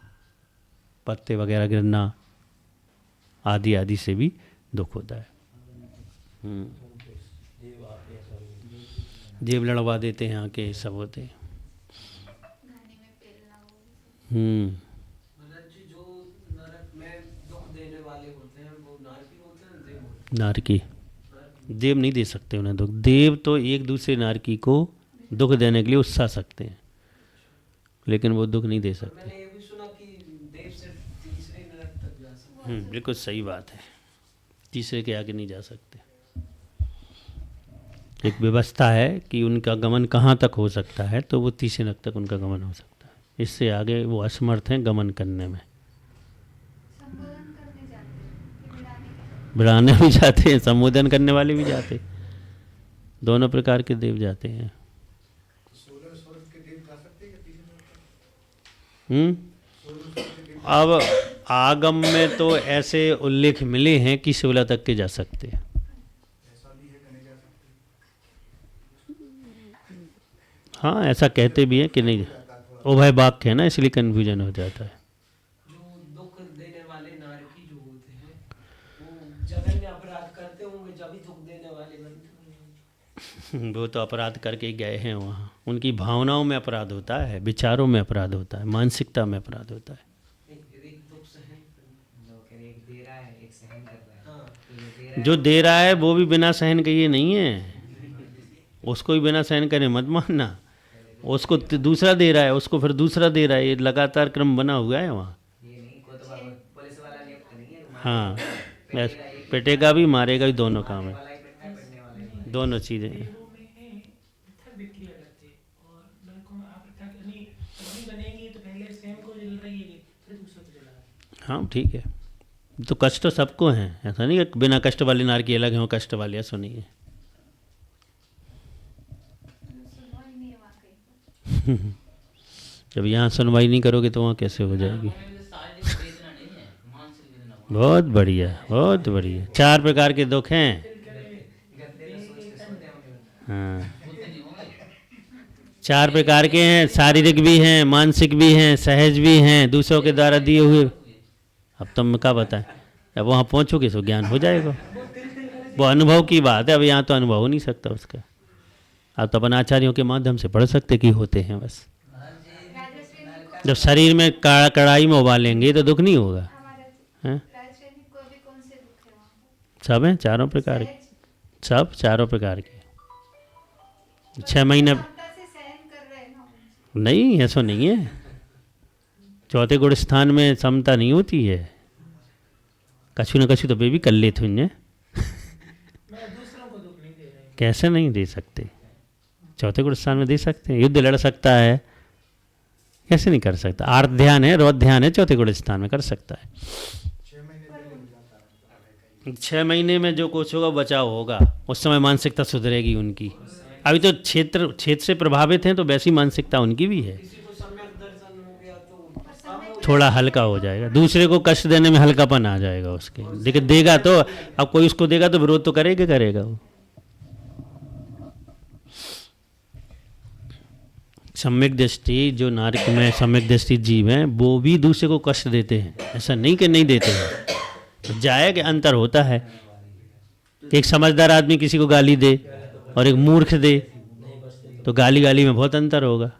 पत्ते वगैरह गिरना आदि आदि से भी दुख होता है। जेब लड़वा देते हैं आके, सब होते हैं। घानी में पेलना वो। महाराज जी, जो नरक में दुख देने वाले होते हैं वो नारकी होते हैं, देव होते नारकी, देव नहीं दे सकते उन्हें दुख। देव तो एक दूसरे नारकी को दुख देने के लिए उत्साह सकते हैं, लेकिन वो दुख नहीं दे हैं। सकते। मैंने ये भी सुना कि देव से तीसरे नरक तक जा सकते हैं। बिल्कुल सही बात है, तीसरे के आगे नहीं जा सकते। एक व्यवस्था है कि उनका गमन कहाँ तक हो सकता है, तो वो तीसरे नरक तक उनका गमन हो सकता है। इससे आगे वो असमर्थ हैं गमन करने में। संबोधन करने जाते हैं कि बिड़ाने के। बिड़ाने भी जाते हैं, संबोधन करने वाले भी जाते हैं, दोनों प्रकार के देव जाते हैं। अब आगम में तो ऐसे उल्लेख मिले हैं कि 16 तक के जा सकते हैं। हाँ, ऐसा कहते भी हैं कि नहीं, उभय वाक्य है ना, इसलिए कन्फ्यूजन हो जाता है। जो दुख देने वाले नारकी जो होते हैं वो जगह में अपराध करते होंगे, जब भी दुख देने वाले बनते होंगे। वो तो अपराध करके ही गए हैं वहाँ। उनकी भावनाओं में अपराध होता है, विचारों में अपराध होता है, मानसिकता में अपराध होता है। एक दुख सहन करना। लोग कह रहे एक दे रहा है, एक सहन कर रहा है। हाँ, तो ये दे रहा है, जो दे रहा है वो भी बिना सहन किए नहीं है, उसको भी बिना सहन करे मत मानना। उसको दूसरा दे रहा है, उसको फिर दूसरा दे रहा है, ये लगातार क्रम बना हुआ है वहाँ। ये नहीं कोतवा पुलिस वाला नियुक्त नहीं है। हाँ, पिटेगा भी मारेगा भी, दोनों काम है, वाला ही पिटता है, पिटने वाला नहीं। दोनों चीज़ें हैं। देवों में है पृथक व्यक्ति आ जाते हैं, और नरकों में आप पृथक नहीं अग्नि बनेंगे तो पहले स्वयं को जल रही है, फिर दूसरे को जला। हाँ ठीक है, तो कष्ट तो सबको हैं, ऐसा नहीं कि बिना कष्ट वाली नारकी अलग है और कष्ट वाली ऐसा नहीं है। सुनवाई नहीं है वहाँ कहीं पर। जब यहाँ सुनवाई नहीं करोगे तो वहाँ कैसे हो जाएगी। शारीरिक वेदना नहीं है, मानसिक वेदना। बहुत बढ़िया, बहुत बढ़िया। 4 प्रकार के दुख हैं। गद्दे में सोच के सोते होंगे। हाँ, होते नहीं होंगे। 4 प्रकार के हैं, शारीरिक भी हैं, मानसिक भी हैं, सहज भी हैं, दूसरों के द्वारा दिए हुए। अब तुम क्या बताएं, अब वहाँ पहुँचोगे तो ज्ञान हो जाएगा। वो अनुभव की बात है, अब यहाँ तो अनुभव हो नहीं सकता उसका। आप तो अपन आचार्यों के माध्यम से पढ़ सकते कि होते हैं बस। राजश्रेणी को जब शरीर में कढ़ाई में उबालेंगे तो दुख नहीं होगा। हमारा हैं? राजश्रेणी को भी कौन से दुख है वहाँ पर? सब हैं, 4 प्रकार के, सब 4 प्रकार के। 6 महीने क्षमता से सहन कर रहे हैं ना उनसे। नहीं, ऐसा नहीं है। चौथे गुण स्थान में समता नहीं होती है, कछु न कछु तो वे भी कर लेते हैं। मैं दूसरों को दुख नहीं दे रहे। कैसे नहीं दे सकते, चौथे गुण स्थान में दे सकते हैं। युद्ध लड़ सकता है, कैसे नहीं कर सकता। आर्त ध्यान है, रौद्र ध्यान है, चौथे गुण स्थान में कर सकता है। 6 महीने में जो कुछ होगा बचाव होगा, उस समय मानसिकता सुधरेगी उनकी। अभी तो क्षेत्र से प्रभावित हैं तो वैसी मानसिकता उनकी भी है। किसी को सम्यक दर्शन हो गया तो थोड़ा हल्का हो जाएगा, दूसरे को कष्ट देने में हल्कापन आ जाएगा उसके। लेकिन देगा तो, अब कोई उसको देगा तो विरोध तो करेगा वो। सम्यक दृष्टि, जो नारक में सम्यक दृष्टि जीव हैं वो भी दूसरे को कष्ट देते हैं, ऐसा नहीं कि नहीं देते हैं। जाए कि अंतर होता है। एक समझदार आदमी किसी को गाली दे और एक मूर्ख दे तो गाली में बहुत अंतर होगा।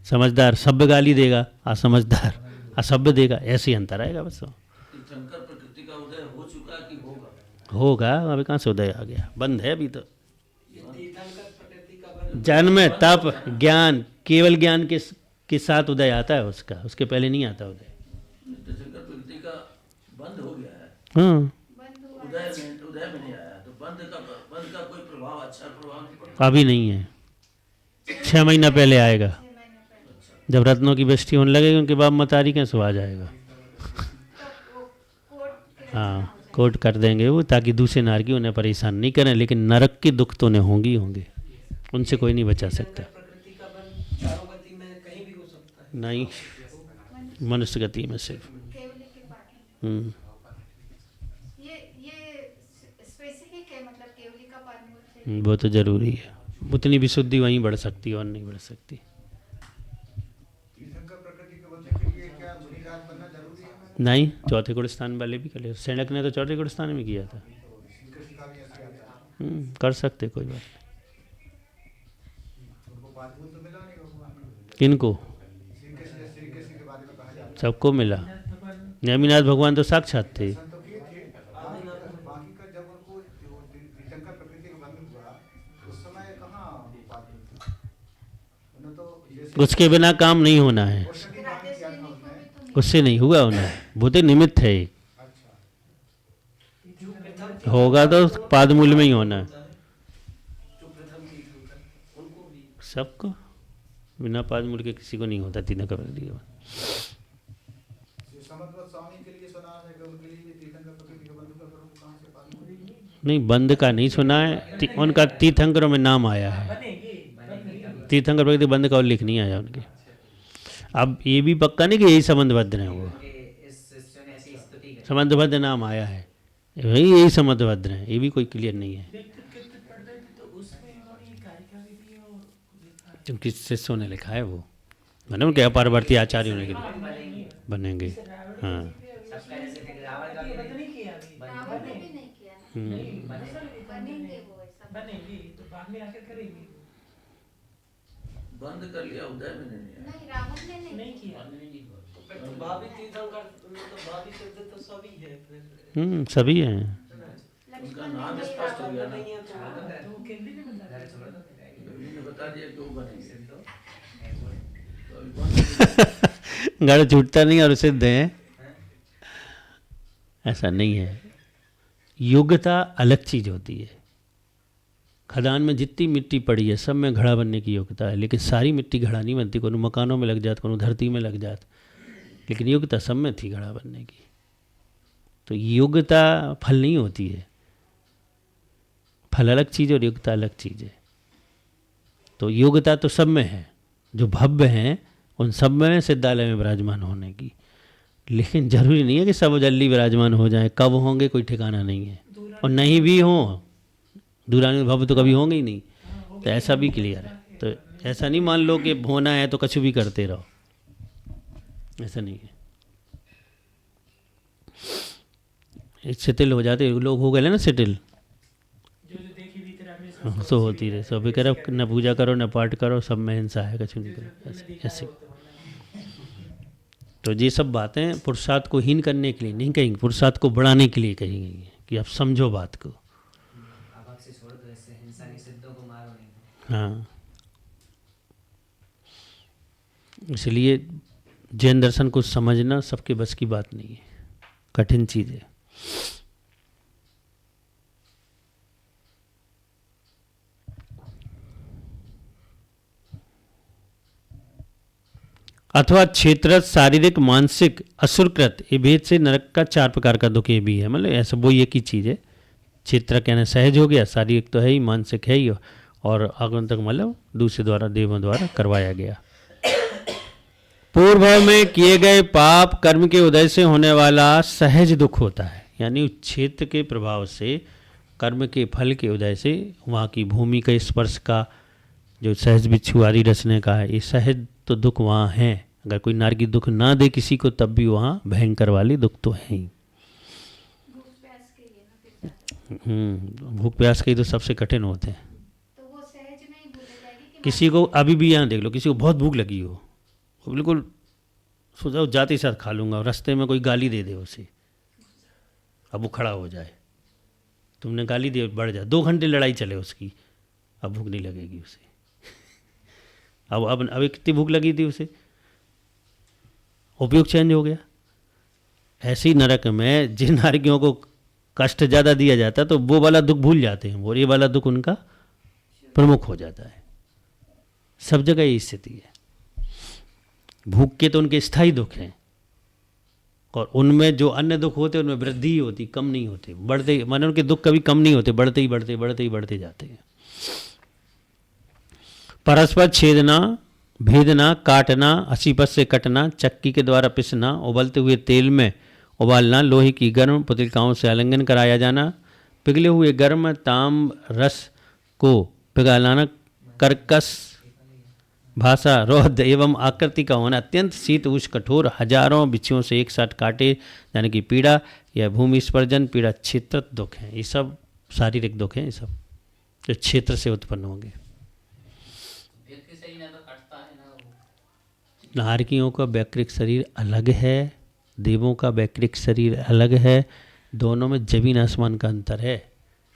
समझदार सभ्य गाली देगा, असमझदार असभ्य देगा, ऐसे ही अंतर आएगा बस। शंकर प्रकृति का उदय हो चुका कि होगा? होगा, अभी कहाँ से उदय आ गया, बंद है अभी तो। तीर्थंकर प्रकृति का बन जन्म, तप, ज्ञान, केवल ज्ञान के साथ उदय आता है उसका, उसके पहले नहीं आता उदय। शंकर प्रकृति का बंद हो गया है, हाँ, बंद हुआ उदय में नहीं आया, तो बंद का कोई प्रभाव, अच्छा प्रभाव नहीं पड़ता। अभी नहीं है, 6 महीना पहले आएगा। 6 महीने पहले। जब रत्नों की वृष्टि होने लगेगी उनके बाप मतारी कैसे आ जाएगा। तब वो कोर्ट के हाँ, कोर्ट कर देंगे वो, ताकि दूसरे नारकी उन्हें परेशान नहीं करें। लेकिन नरक के दुख तो उन्हें होंगे, उनसे कोई नहीं बचा सकता। प्रकृति का बन चारों गति में कहीं भी हो सकता है। नहीं, मनुष्य गति में सिर्फ। केवल के पाठ में। ये स्पेसिफिक है, मतलब केवली का पाठ बोलते हैं। वो तो जरूरी है, उतनी विशुद्धि वहीं बढ़ सकती है और नहीं बढ़ सकती। नहीं, चौथे गुण स्थान वाले भी कर ले। सैनक ने तो चौथे गुण स्थान में किया था। कर सकते, कोई बात नहीं। किनको? सबको मिला। नेमिनाथ भगवान तो साक्षात थे। उसके बिना काम नहीं होना है, उससे नहीं हुआ होना, वो तो निमित्त है। होगा तो पादमूल में ही होना है सबको, बिना पादमूल के किसी को नहीं होता तीर्थंकर प्रकृति का। नहीं, बंद का नहीं सुना है, उनका तीर्थंकरों में नाम आया है। तीर्थंकर प्रकृति बंद का उल्लेख नहीं आया उनके। अब ये भी पक्का नहीं कि यही संबंधभद्र है, वो संबंधभद्र नाम आया है, यही संबंधभद्र है, ये भी कोई क्लियर नहीं है। क्योंकि शिष्यों ने लिखा है, वो मैंने उनके अपारवर्ती आचार्यों ने बनेंगे। हाँ, बंद कर लिया, उदय में नहीं आया। रावण ने नहीं किया। सभी हैं। उनका नाम स्पष्ट हो गया ना, ने बता दिया क्यों बनेंगे। गढ़ छूटता नहीं और सिद्ध है, ऐसा नहीं है। योग्यता अलग चीज होती है। खदान में जितनी मिट्टी पड़ी है सब में घड़ा बनने की योग्यता है, लेकिन सारी मिट्टी घड़ा नहीं बनती। कोनो मकानों में लग जात, कोनो धरती में लग जात, लेकिन योग्यता सब में थी घड़ा बनने की। तो योग्यता फल नहीं होती है, फल अलग चीज़ और योग्यता अलग चीज़ है। तो योग्यता तो सब में है, जो भव्य हैं उन सब में सिद्धालय में विराजमान होने की, लेकिन जरूरी नहीं है कि सब जल्दी विराजमान हो जाएं। कब होंगे कोई ठिकाना नहीं है, और नहीं भी हों, दूरानी भव्य तो कभी होंगे ही नहीं। तो ऐसा भी क्लियर है। तो ऐसा नहीं मान लो कि होना है तो कुछ भी करते रहो, ऐसा नहीं है। सेटल हो जाते लोग, हो गए ना सेटल, तो होती रहे। सब कह रहे न पूजा करो न पाठ करो, सब में हिंसा है, कुछ नहीं करो, ऐसे। तो ये सब बातें पुरुषार्थ को हीन करने के लिए नहीं कहेंगे, पुरुषार्थ को बढ़ाने के लिए कही गई है कि आप समझो बात को। हाँ, इसलिए जैन दर्शन को समझना सबके बस की बात नहीं है, कठिन चीज़ है। अथवा क्षेत्रज शारीरिक मानसिक असुरकृत, ये भेद से नरक का 4 प्रकार का दुख ये भी है। मतलब ऐसा वो एक ही चीज़ है। क्षेत्र कहना सहज हो गया, शारीरिक तो है ही, मानसिक है ही, और आगंतुक मतलब दूसरे द्वारा, देवों द्वारा करवाया गया। पूर्व में किए गए पाप कर्म के उदय से होने वाला सहज दुख होता है, यानी क्षेत्र के प्रभाव से, कर्म के फल के उदय से, वहाँ की भूमि के स्पर्श का जो सहज बिच्छू आदि रचने का है, ये सहज तो दुख वहाँ है। अगर कोई नारकी दुख ना दे किसी को, तब भी वहाँ भयंकर वाले दुख तो हैं ही। भूख प्यास के ही तो सबसे कठिन होते हैं। तो वो सहज में ही भूल जाएगी कि किसी को अभी भी यहाँ देख लो, किसी को बहुत भूख लगी हो, वो बिल्कुल सोचा जाते ही साथ खा लूँगा, और रास्ते में कोई गाली दे दे उसे, अब वो खड़ा हो जाए, तुमने गाली दे, बढ़ जाए, 2 घंटे लड़ाई चले उसकी, अब भूख नहीं लगेगी उसे। अब कितनी भूख लगी थी उसे, उपयोग चेंज हो गया। ऐसे ही नरक में जिन नारकियों को कष्ट ज़्यादा दिया जाता है तो वो वाला दुख भूल जाते हैं, और ये वाला दुख उनका प्रमुख हो जाता है। सब जगह ये स्थिति है। भूख के तो उनके स्थायी दुख हैं, और उनमें जो अन्य दुख होते हैं उनमें वृद्धि ही होती, कम नहीं होते, बढ़ते, माने उनके दुख कभी कम नहीं होते, बढ़ते ही बढ़ते बढ़ते ही बढ़ते जाते हैं। परस्पर छेदना, भेदना, काटना, असीपत से कटना, चक्की के द्वारा पिसना, उबलते हुए तेल में उबालना, लोहे की गर्म पुतलिकाओं से आलिंगन कराया जाना, पिघले हुए गर्म ताम्र रस को पिघलाना, कर्कश भाषा, रौद्र एवं आकृति का होना, अत्यंत शीत उष्ण कठोर, हजारों बिच्छुओं से एक साथ काटे जाने की पीड़ा, यह भूमि स्पर्जन पीड़ा क्षेत्र दुख है। ये सब शारीरिक दुख हैं, ये सब जो क्षेत्र से उत्पन्न होंगे। नारकियों का वैकृक शरीर अलग है, देवों का वैकृक शरीर अलग है, दोनों में जमीन आसमान का अंतर है।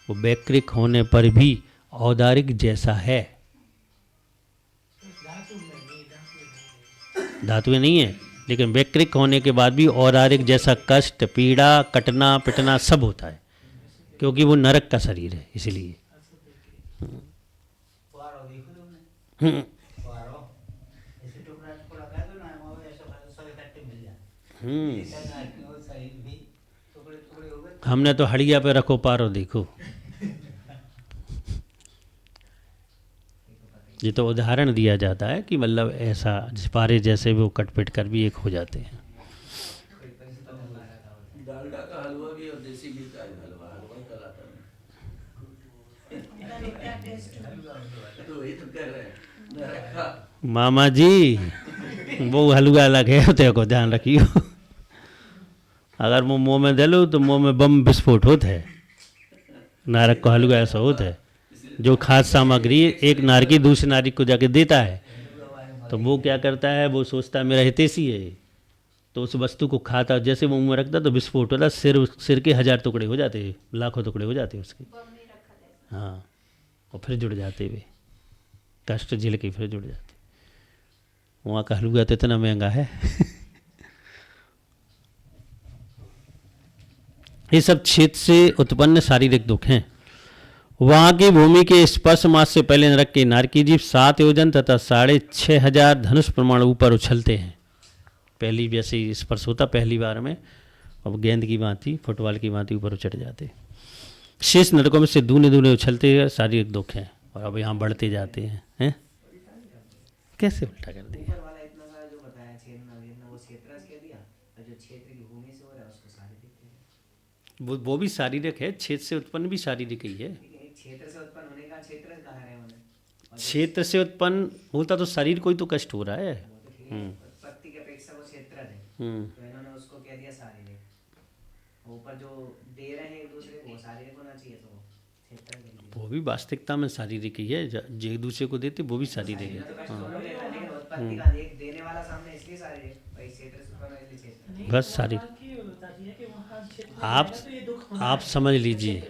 वो वैकृक होने पर भी औदारिक जैसा है, धातुएं नहीं है, लेकिन वैकृक होने के बाद भी औदारिक जैसा कष्ट, पीड़ा, कटना पिटना सब होता है, क्योंकि वो नरक का शरीर है इसलिए। वारो देखो तुमने वारो ऐसे टुकड़ा टुकड़ा कर दो ना, वो ऐसा सब इकट्ठे मिल जाए। ऐसा ना कि वो शरीर भी टुकड़े टुकड़े हो गए। हमने तो हड़िया पे रखो पारो देखो। ये तो उदाहरण दिया जाता है कि मतलब ऐसा पारे जैसे वो कटपिट कर भी एक हो जाते हैं। डालडा का हलवा भी और देसी घी का हलवा ही कहलाता है। तो वही तो कह रहे हैं नरक का। मामा जी वो हलवा अलग है, तेरे को ध्यान रखियो। अगर वो मुंह में दे लो तो मुंह में बम विस्फोट होता है। नरक का हलवा ऐसा होता है, जो खाद्य सामग्री एक नारकी दूसरे नारी को जाके देता है, तो वो क्या करता है, वो सोचता है मेरा हितैषी है, तो उस वस्तु को खाता, जैसे वो मुंह में रखता तो विस्फोट होता, सिर के 1000 टुकड़े हो जाते, लाखों टुकड़े हो जाते उसके। हाँ, और फिर जुड़ जाते वे, कष्ट झेल के फिर जुड़ जाते। वहाँ का हलवा तो इतना महंगा है। ये सब क्षेत्र से उत्पन्न शारीरिक दुख हैं। वहाँ की भूमि के स्पर्श मास से पहले नरक के नारकी जीव 7 योजन तथा 6500 धनुष प्रमाण ऊपर उछलते हैं। पहली वैसे ही स्पर्श होता पहली बार में, अब गेंद की भांति, फुटबॉल की भांति ऊपर उछल जाते। शेष नरकों में से दूने दूने उछलते हैं शारीरिक दुख हैं, और अब यहाँ बढ़ते जाते हैं। कैसे उल्टा कर दिया? ऊपर वाला इतना सारा जो बताया छेदना वो क्षेत्र कह दिया, और जो क्षेत्र की भूमि से हो रहा है उसको शारीरिक है। वो भी शारीरिक है, क्षेत्र से उत्पन्न भी शारीरिक ही है। क्षेत्र से उत्पन्न होने का क्षेत्र कहा है उन्हें, क्षेत्र से उत्पन्न होता तो शरीर को ही तो कष्ट हो रहा है। उत्पत्ति की अपेक्षा वो क्षेत्र है, तो इन्होंने उसको कह दिया शारीरिक। ऊपर जो दे रहे हैं एक दूसरे को शारीरिक होना चाहिए, तो क्षेत्र कह दिया। वो भी वास्तविकता में शारीरिक ही है, जो एक दूसरे को देते वो भी शारीरिक है। लेकिन उत्पत्ति का एक देने वाला सामने इसलिए शारीरिक, भाई क्षेत्र से उत्पन्न इसलिए क्षेत्र। बस शारीरिक आप समझ लीजिए,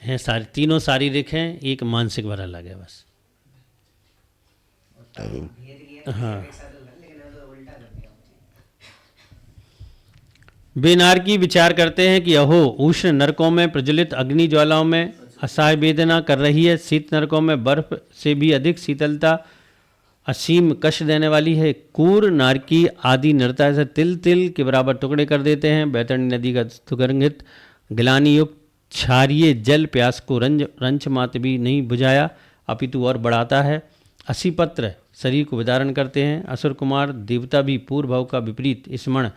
हैं सारे तीनों शारीरिक हैं, एक मानसिक भर अलग है बस। हाँ, वे नारकी विचार करते हैं कि अहो उष्ण नरकों में प्रज्वलित अग्नि ज्वालाओं में असहाय वेदना कर रही है, शीत नरकों में बर्फ से भी अधिक शीतलता असीम कष्ट देने वाली है। कूर नारकी आदि नृत्य से तिल तिल के बराबर टुकड़े कर देते हैं। बैतरणी नदी का सुगंधित गिलानी युक्त क्षारीय जल प्यास को रंच मात्र भी नहीं बुझाया, अपितु और बढ़ाता है। असीपत्र शरीर को विदारण करते हैं। असुर कुमार देवता भी पूर्व भाव का विपरीत स्मरण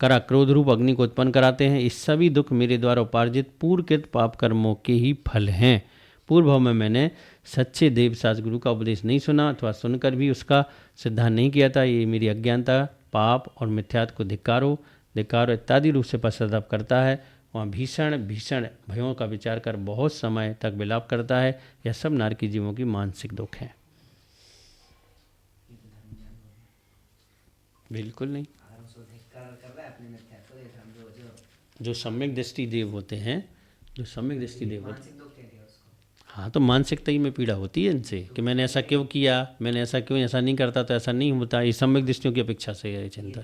करा क्रोध रूप अग्नि को उत्पन्न कराते हैं। इस सभी दुख मेरे द्वारा उपार्जित पूर्वकृत पाप कर्मों के ही फल हैं। पूर्व भाव में मैंने सच्चे देवशास्त्र गुरु का उपदेश नहीं सुना अथवा सुनकर भी उसका सिद्धांत नहीं किया था। ये मेरी अज्ञानता, पाप और मिथ्यात्व को धिक्कारो इत्यादि रूप से पश्चाताप करता है। वहाँ भीषण भयों का विचार कर बहुत समय तक विलाप करता है। यह सब नारकी जीवों की मानसिक दुख हैं। बिल्कुल नहीं। जो सम्यक दृष्टि देव होते हैं, हाँ, तो मानसिकता ही में पीड़ा होती है इनसे कि मैंने ऐसा क्यों किया, मैंने ऐसा क्यों, ऐसा नहीं करता तो ऐसा नहीं होता। ये सम्यक दृष्टियों की अपेक्षा से है चिंता।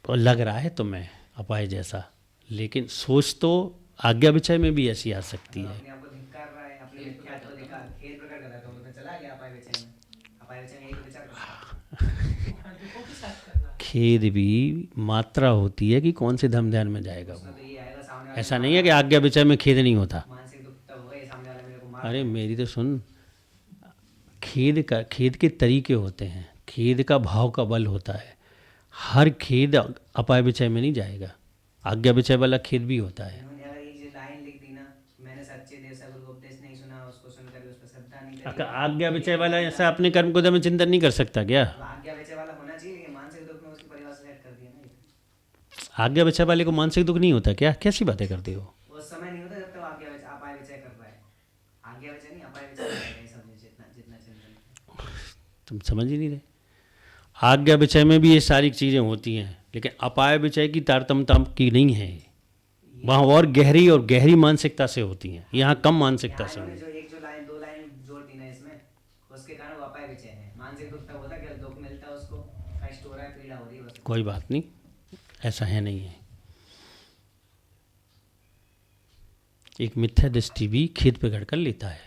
और लग रहा है तुम्हें अपाय जैसा, लेकिन सोच तो आज्ञा विषय में भी ऐसी आ सकती है। खेद भी मात्रा होती है कि कौन से धर्म ध्यान में जाएगा वो। ऐसा नहीं है कि आज्ञा विषय में खेद नहीं होता। अरे मेरी तो सुन, खेद के तरीके होते हैं, खेद का भाव का बल होता है। हर खेद अपाय विषय में नहीं जाएगा, आज्ञा विषय वाला खेद भी होता है। आज्ञा विषय वाला ऐसा अपने कर्म को में चिंतन नहीं कर सकता क्या? आज्ञा विषय वाले को मानसिक दुख नहीं होता क्या? कैसी बातें करते हो? उस समय नहीं होता जब तक आज्ञा विषय कर रहा है। आज्ञा विषय नहीं तुम समझ ही नहीं रहे। आज्ञा विषय में भी ये सारी चीज़ें होती हैं, लेकिन अपाय विषय की तारतम्यता की नहीं है। वहाँ और गहरी मानसिकता से होती हैं, यहाँ कम मानसिकता से यहाँ होती इन्होंने जो 2 लाइन जोड़ दी ना इसमें, उसके कारण वो अपाय विषय है। मानसिक दुख तब होता है कि दुख मिलता है उसको, कष्ट हो रहा है, पीड़ा हो रही है बस। कोई बात नहीं, ऐसा है नहीं है। एक मिथ्या दृष्टि भी खेद प्रकट कर लेता है,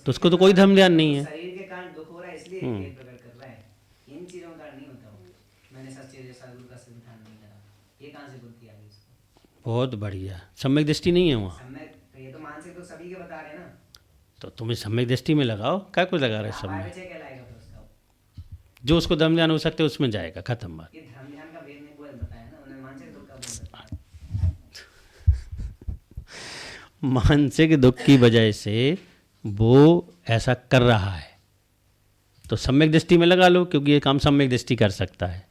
तो उसको तो कोई धर्म ध्यान नहीं है। शरीर के कारण दुख हो रहा है इसलिए खेद प्रकट कर रहा है, इन चीजों का कारण नहीं होता वो। मैंने सच्चे सदगुरु का सिद्धांत नहीं करा, ये कहाँ से बुद्धि आ गई उसको? बहुत बढ़िया, सम्यक दृष्टि नहीं है वहाँ। सम्यक तो ये तो मानसिक दुख सभी के बता रहे हैं ना। तो तुम्हें सम्यक दृष्टि में लगाओ, क्या कुछ लगा रहे सब अपाय में। विषय कहलाएगा फिर उसका। जो उसको धर्म ध्यान हो सकते हैं उसमें जाएगा, खत्म बात। ये धर्म ध्यान का भेद नहीं बोल बताया ना उन्होंने, मानसिक दुख का भेद बताया। मानसिक दुख की वजह से वो ऐसा कर रहा है, तो सम्यक दृष्टि में लगा लो, क्योंकि ये काम सम्यक दृष्टि कर सकता है।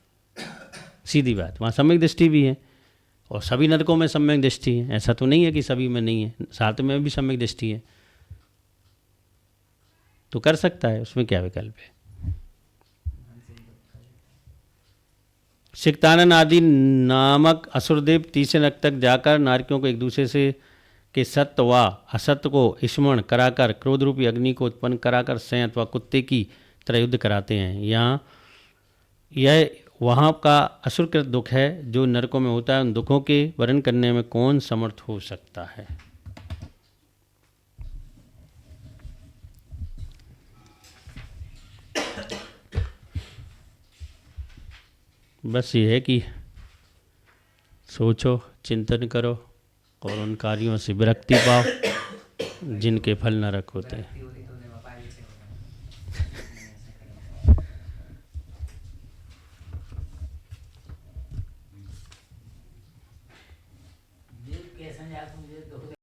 सीधी बात, वहाँ सम्यक दृष्टि भी है, और सभी नरकों में सम्यक दृष्टि है। ऐसा तो नहीं है कि सभी में नहीं है, साथ में भी सम्यक दृष्टि है, तो कर सकता है, उसमें क्या विकल्प है। सिक्तानन आदि नामक असुरदेव तीसरे नरक तक जाकर नारकियों को एक दूसरे से के सत्य व असत्य को स्मरण कराकर क्रोध रूपी अग्नि को उत्पन्न कराकर संयत व कुत्ते की तरह युद्ध कराते हैं। यहाँ यह वहाँ का असुरकृत दुख है जो नरकों में होता है। उन दुखों के वर्णन करने में कौन समर्थ हो सकता है? बस ये है कि सोचो, चिंतन करो और उन कार्यों से विरक्ति पाओ जिनके फल नरक होते हैं।